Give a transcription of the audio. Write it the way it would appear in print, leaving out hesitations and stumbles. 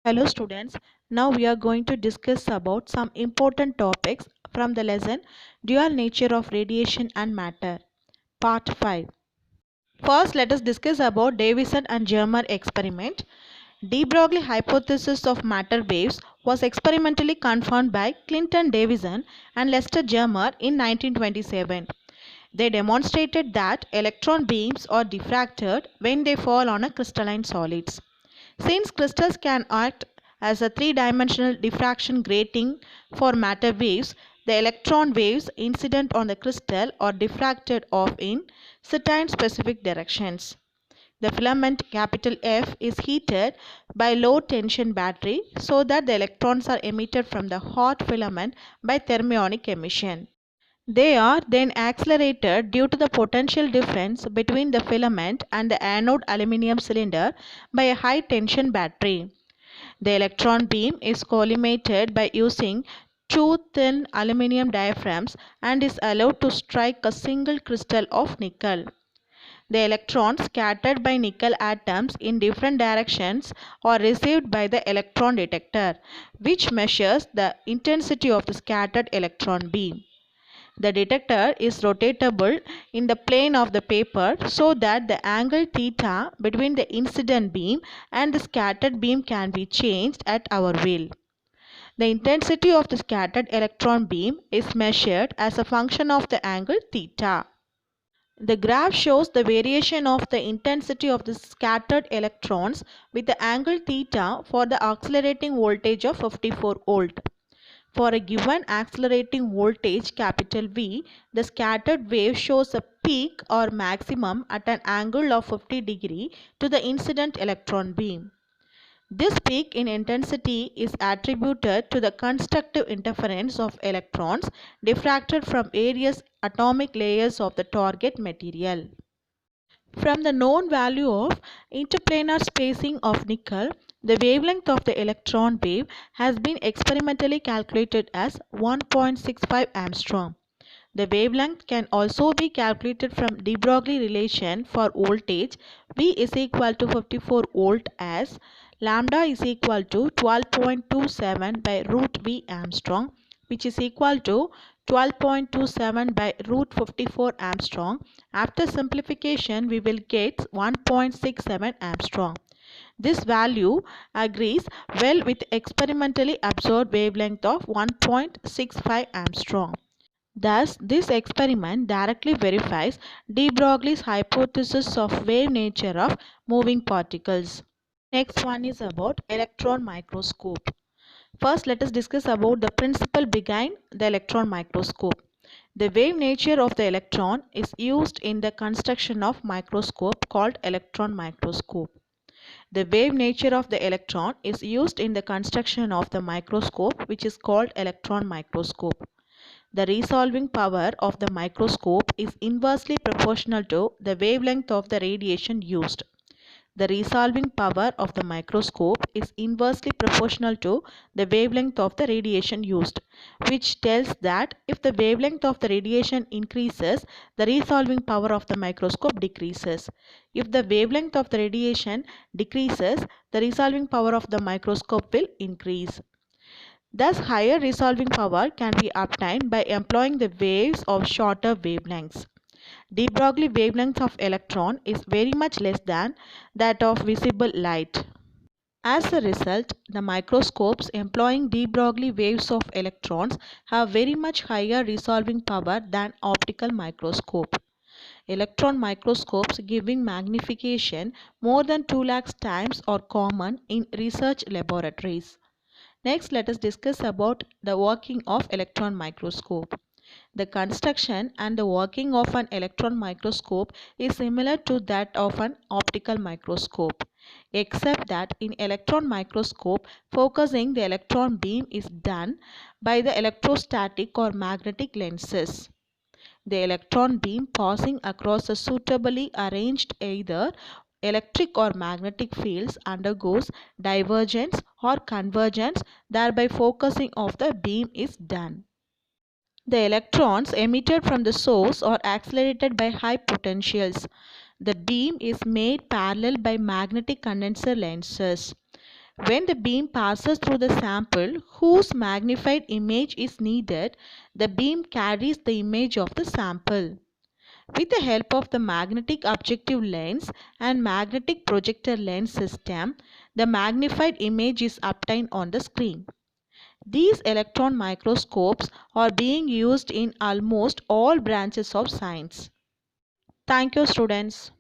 Hello students, now we are going to discuss about some important topics from the lesson Dual Nature of Radiation and Matter, Part 5. First, let us discuss about Davison and Germer experiment. De Broglie hypothesis of matter waves was experimentally confirmed by Clinton Davison and Lester Germer in 1927. They demonstrated that electron beams are diffracted when they fall on a crystalline solids. Since crystals can act as a three-dimensional diffraction grating for matter waves, the electron waves incident on the crystal are diffracted off in certain specific directions. The filament F is heated by low tension battery so that the electrons are emitted from the hot filament by thermionic emission. They are then accelerated due to the potential difference between the filament and the anode aluminum cylinder by a high tension battery. The electron beam is collimated by using two thin aluminum diaphragms and is allowed to strike a single crystal of nickel. The electrons scattered by nickel atoms in different directions are received by the electron detector, which measures the intensity of the scattered electron beam. The detector is rotatable in the plane of the paper so that the angle theta between the incident beam and the scattered beam can be changed at our will. The intensity of the scattered electron beam is measured as a function of the angle theta. The graph shows the variation of the intensity of the scattered electrons with the angle theta for the accelerating voltage of 54 volt. For a given accelerating voltage V, the scattered wave shows a peak or maximum at an angle of 50 degree to the incident electron beam. This peak in intensity is attributed to the constructive interference of electrons diffracted from various atomic layers of the target material. From the known value of interplanar spacing of nickel, the wavelength of the electron wave has been experimentally calculated as 1.65 angstrom. The wavelength can also be calculated from de Broglie relation for voltage V is equal to 54 volt as lambda is equal to 12.27 by root V angstrom, which is equal to 12.27 by root 54 angstrom. After simplification, we will get 1.67 angstrom. This value agrees well with experimentally observed wavelength of 1.65 angstrom. Thus, this experiment directly verifies de Broglie's hypothesis of wave nature of moving particles. Next one is about electron microscope. First, let us discuss about the principle behind the electron microscope. The wave nature of the electron is used in the construction of microscope called electron microscope. The wave nature of the electron is used in the construction of the microscope, which is called electron microscope. The resolving power of the microscope is inversely proportional to the wavelength of the radiation used. The resolving power of the microscope is inversely proportional to the wavelength of the radiation used, which tells that if the wavelength of the radiation increases, the resolving power of the microscope decreases. If the wavelength of the radiation decreases, the resolving power of the microscope will increase. Thus, higher resolving power can be obtained by employing the waves of shorter wavelengths. De Broglie wavelength of electron is very much less than that of visible light. As a result, the microscopes employing de Broglie waves of electrons have very much higher resolving power than optical microscope. Electron microscopes giving magnification more than 2 lakhs times are common in research laboratories. Next, let us discuss about the working of electron microscope. The construction and the working of an electron microscope is similar to that of an optical microscope, except that in electron microscope, focusing the electron beam is done by the electrostatic or magnetic lenses. The electron beam passing across a suitably arranged either electric or magnetic fields undergoes divergence or convergence, thereby focusing of the beam is done. The electrons emitted from the source are accelerated by high potentials. The beam is made parallel by magnetic condenser lenses. When the beam passes through the sample whose magnified image is needed, the beam carries the image of the sample. With the help of the magnetic objective lens and magnetic projector lens system, the magnified image is obtained on the screen. These electron microscopes are being used in almost all branches of science. Thank you, students.